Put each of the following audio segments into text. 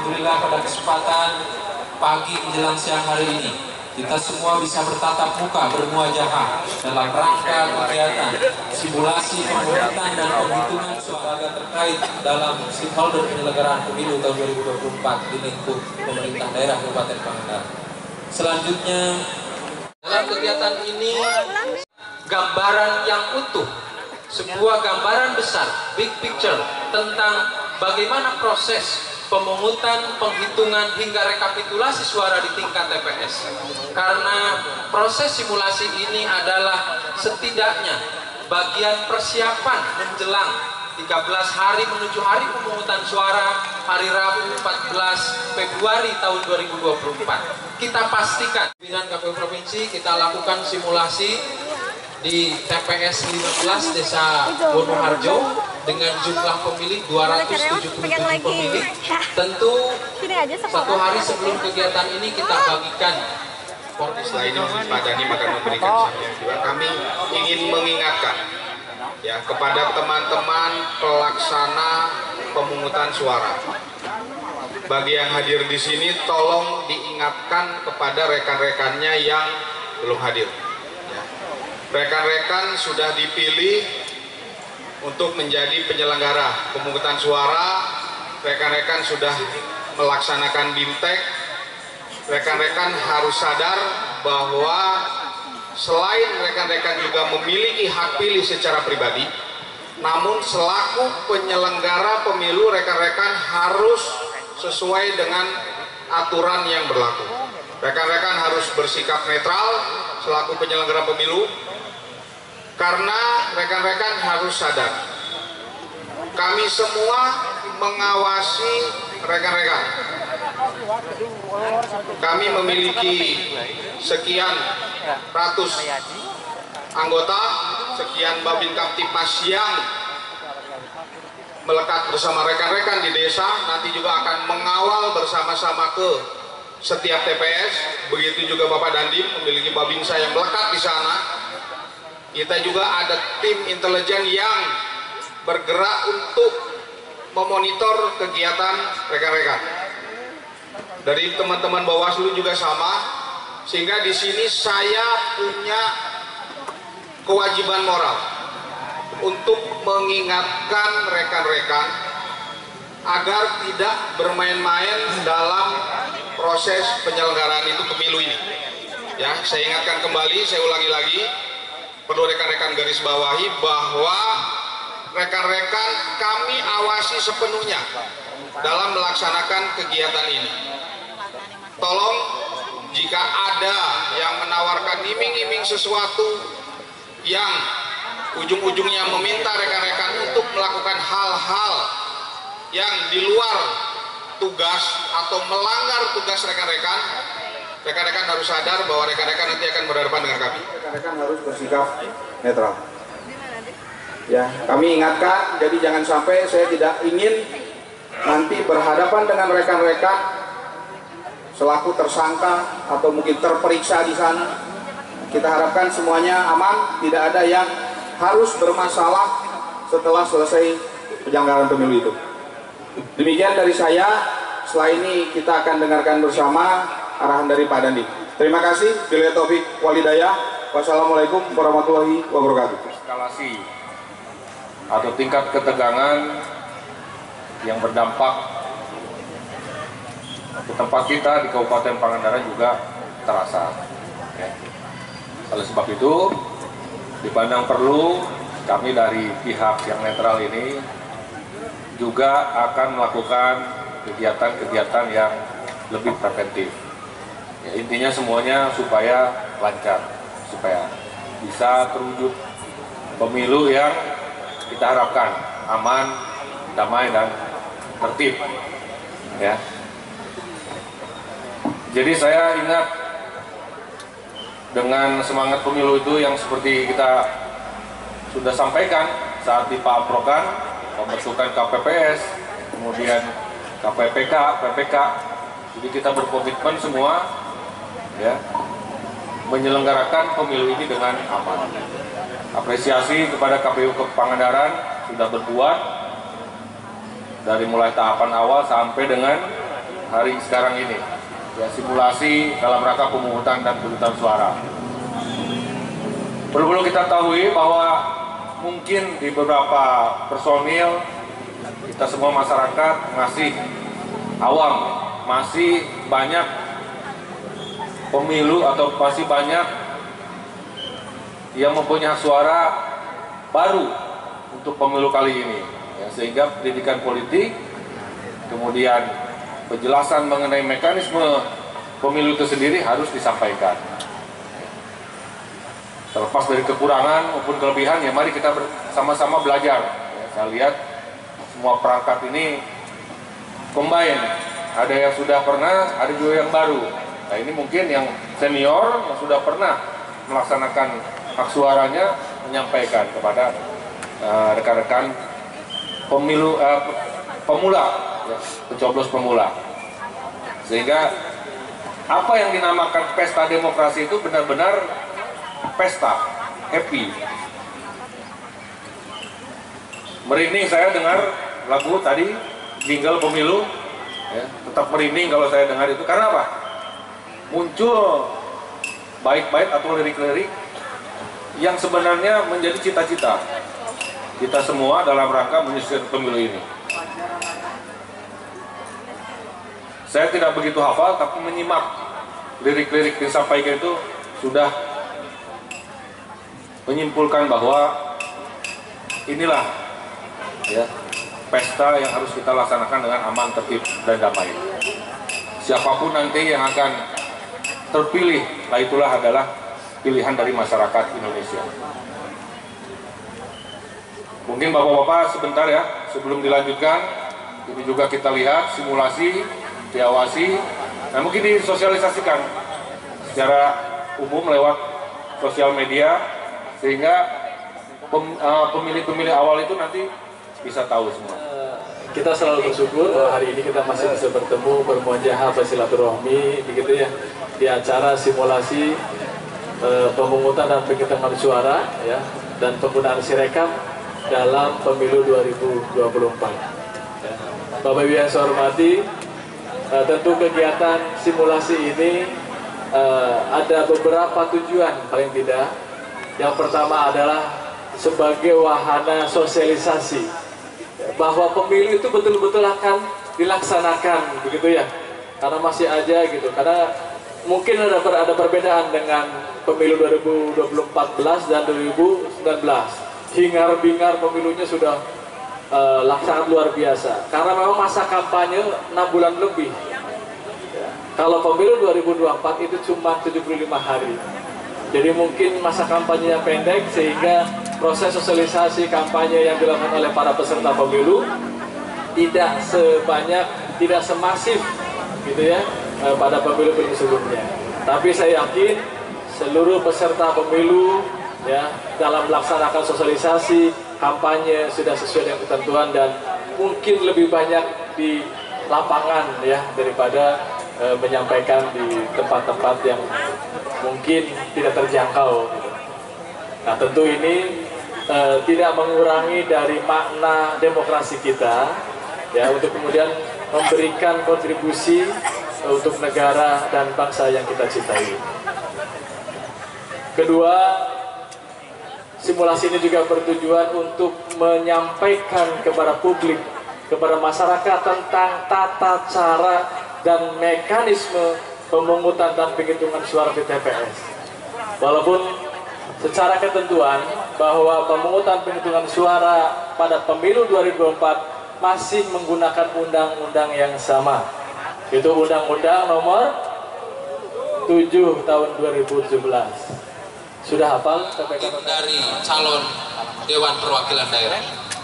Alhamdulillah pada kesempatan pagi menjelang siang hari ini kita semua bisa bertatap muka bermuajahah dalam rangka kegiatan simulasi pemungutan dan penghitungan suara terkait dalam stakeholder penyelenggaraan pemilu tahun 2024 di lingkup pemerintah daerah Kabupaten Pangandaran. Selanjutnya dalam kegiatan ini gambaran yang utuh, sebuah gambaran besar, big picture tentang bagaimana proses pemungutan, penghitungan hingga rekapitulasi suara di tingkat TPS. Karena proses simulasi ini adalah setidaknya bagian persiapan menjelang 13 hari menuju hari pemungutan suara hari Rabu 14 Februari tahun 2024. Kita pastikan pimpinan KPU Provinsi kita lakukan simulasi di TPS 15 Desa Wonoharjo dengan jumlah pemilih 277 pemilih. Tentu satu hari sebelum kegiatan ini kita bagikan. Setelah ini Pak Dhani akan memberikan saran juga. Kami ingin mengingatkan ya kepada teman-teman pelaksana pemungutan suara. Bagi yang hadir di sini, tolong diingatkan kepada rekan-rekannya yang belum hadir. Rekan-rekan sudah dipilih untuk menjadi penyelenggara pemungutan suara, rekan-rekan sudah melaksanakan BIMTEK, rekan-rekan harus sadar bahwa selain rekan-rekan juga memiliki hak pilih secara pribadi, namun selaku penyelenggara pemilu rekan-rekan harus sesuai dengan aturan yang berlaku. Rekan-rekan harus bersikap netral selaku penyelenggara pemilu. Karena rekan-rekan harus sadar, kami semua mengawasi rekan-rekan. Kami memiliki sekian ratus anggota, sekian Babin Kamtipmas yang melekat bersama rekan-rekan di desa, nanti juga akan mengawal bersama-sama ke setiap TPS. Begitu juga Bapak Dandim memiliki Babinsa yang melekat di sana. Kita juga ada tim intelijen yang bergerak untuk memonitor kegiatan rekan-rekan. Dari teman-teman Bawaslu juga sama, sehingga di sini saya punya kewajiban moral untuk mengingatkan rekan-rekan agar tidak bermain-main dalam proses penyelenggaraan itu pemilu ini. Ya, saya ingatkan kembali, saya ulangi lagi. Perlu rekan-rekan garis bawahi bahwa rekan-rekan kami awasi sepenuhnya dalam melaksanakan kegiatan ini. Tolong jika ada yang menawarkan iming-iming sesuatu yang ujung-ujungnya meminta rekan-rekan untuk melakukan hal-hal yang di luar tugas atau melanggar tugas rekan-rekan, rekan-rekan harus sadar bahwa rekan-rekan nanti akan berhadapan dengan kami. Rekan-rekan harus bersikap netral. Ya, kami ingatkan, jadi jangan sampai saya tidak ingin nanti berhadapan dengan rekan-rekan selaku tersangka atau mungkin terperiksa di sana. Kita harapkan semuanya aman, tidak ada yang harus bermasalah setelah selesai penyelenggaraan pemilu itu. Demikian dari saya. Setelah ini kita akan dengarkan bersama arahan dari Pak Dandi. Terima kasih. Billahi taufik wal hidayah. Wassalamualaikum warahmatullahi wabarakatuh. Eskalasi atau tingkat ketegangan yang berdampak ke tempat kita di Kabupaten Pangandaran juga terasa. Ya. Oleh sebab itu, dipandang perlu kami dari pihak yang netral ini juga akan melakukan kegiatan-kegiatan yang lebih preventif. Ya, intinya semuanya supaya lancar, supaya bisa terwujud pemilu yang kita harapkan aman, damai, dan tertib. Ya. Jadi saya ingat dengan semangat pemilu itu yang seperti kita sudah sampaikan saat dipaprokan pembentukan KPPS, kemudian KPPK, PPK. Jadi kita berkomitmen semua ya menyelenggarakan pemilu ini dengan aman. Apresiasi kepada KPU Pangandaran sudah berbuat dari mulai tahapan awal sampai dengan hari sekarang ini, ya, simulasi dalam rangka pemungutan dan pemungutan suara. Perlu kita ketahui bahwa mungkin di beberapa personil kita semua masyarakat masih awam, masih banyak pemilu atau masih banyak yang mempunyai hak suara baru untuk pemilu kali ini, ya, sehingga pendidikan politik, kemudian penjelasan mengenai mekanisme pemilu itu sendiri harus disampaikan. Terlepas dari kekurangan maupun kelebihan, ya mari kita sama-sama belajar. Ya, saya lihat semua perangkat ini combine, ada yang sudah pernah, ada juga yang baru. Nah, ini mungkin yang senior yang sudah pernah melaksanakan hak suaranya menyampaikan kepada rekan-rekan pemilu pemula, ya, pencoblos pemula, sehingga apa yang dinamakan pesta demokrasi itu benar-benar pesta, happy. Merinding saya dengar lagu tadi, jingle pemilu, ya, tetap merinding kalau saya dengar itu. Karena apa? Muncul bait-bait atau lirik-lirik yang sebenarnya menjadi cita-cita kita semua dalam rangka menyukseskan pemilu ini. Saya tidak begitu hafal, tapi menyimak lirik-lirik yang disampaikan itu sudah menyimpulkan bahwa inilah, ya, pesta yang harus kita laksanakan dengan aman, tertib, dan damai. Siapapun nanti yang akan terpilih, nah itulah adalah pilihan dari masyarakat Indonesia. Mungkin Bapak-Bapak sebentar ya, sebelum dilanjutkan, ini juga kita lihat simulasi, diawasi, nah mungkin disosialisasikan secara umum lewat sosial media, sehingga pemilih-pemilih awal itu nanti bisa tahu semua. Kita selalu bersyukur bahwa hari ini kita masih bisa bertemu, bermuajahah, bersilaturahmi, begitu ya, di acara simulasi pemungutan dan penghitungan suara, ya, dan penggunaan sirekap dalam pemilu 2024. Ya. Bapak Ibu yang saya hormati, tentu kegiatan simulasi ini ada beberapa tujuan paling tidak. Yang pertama adalah sebagai wahana sosialisasi bahwa pemilu itu betul-betul akan dilaksanakan, begitu ya. Karena masih aja gitu, karena mungkin ada perbedaan dengan pemilu 2014 dan 2019. Hingar-bingar pemilunya sudah sangat luar biasa. Karena memang masa kampanye 6 bulan lebih. Ya. Kalau pemilu 2024 itu cuma 75 hari. Jadi mungkin masa kampanyenya pendek, sehingga proses sosialisasi kampanye yang dilakukan oleh para peserta pemilu tidak sebanyak, tidak semasif gitu ya pada pemilu-pemilu sebelumnya. Tapi saya yakin seluruh peserta pemilu, ya, dalam melaksanakan sosialisasi kampanye sudah sesuai dengan ketentuan dan mungkin lebih banyak di lapangan, ya, daripada menyampaikan di tempat-tempat yang mungkin tidak terjangkau gitu. Nah, tentu ini tidak mengurangi dari makna demokrasi kita, ya, untuk kemudian memberikan kontribusi untuk negara dan bangsa yang kita cintai. Kedua, simulasi ini juga bertujuan untuk menyampaikan kepada publik, kepada masyarakat tentang tata cara dan mekanisme pemungutan dan penghitungan suara di TPS. Walaupun secara ketentuan bahwa pemungutan penghitungan suara pada pemilu 2024 masih menggunakan undang-undang yang sama, yaitu Undang-Undang Nomor 7 Tahun 2017. Sudah hafal dari calon Dewan Perwakilan Daerah.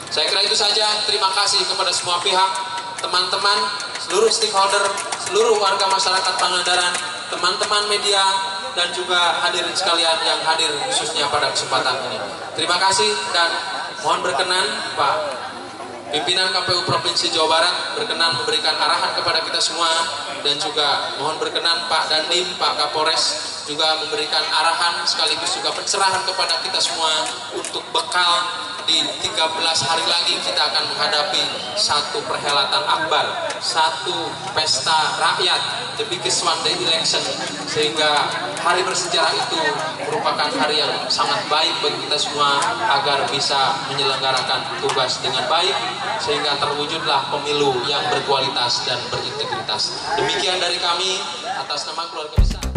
Saya kira itu saja. Terima kasih kepada semua pihak, teman-teman, seluruh stakeholder, seluruh warga masyarakat Pangandaran, teman-teman media, dan juga hadirin sekalian yang hadir khususnya pada kesempatan ini. Terima kasih dan mohon berkenan Pak Pimpinan KPU Provinsi Jawa Barat berkenan memberikan arahan kepada kita semua, dan juga mohon berkenan Pak Dandim, Pak Kapolres juga memberikan arahan sekaligus juga pencerahan kepada kita semua untuk bekal di 13 hari lagi kita akan menghadapi satu perhelatan akbar, satu pesta rakyat, the biggest one, the election, sehingga hari bersejarah itu merupakan hari yang sangat baik bagi kita semua agar bisa menyelenggarakan tugas dengan baik sehingga terwujudlah pemilu yang berkualitas dan berintegritas. Demikian dari kami atas nama keluarga besar.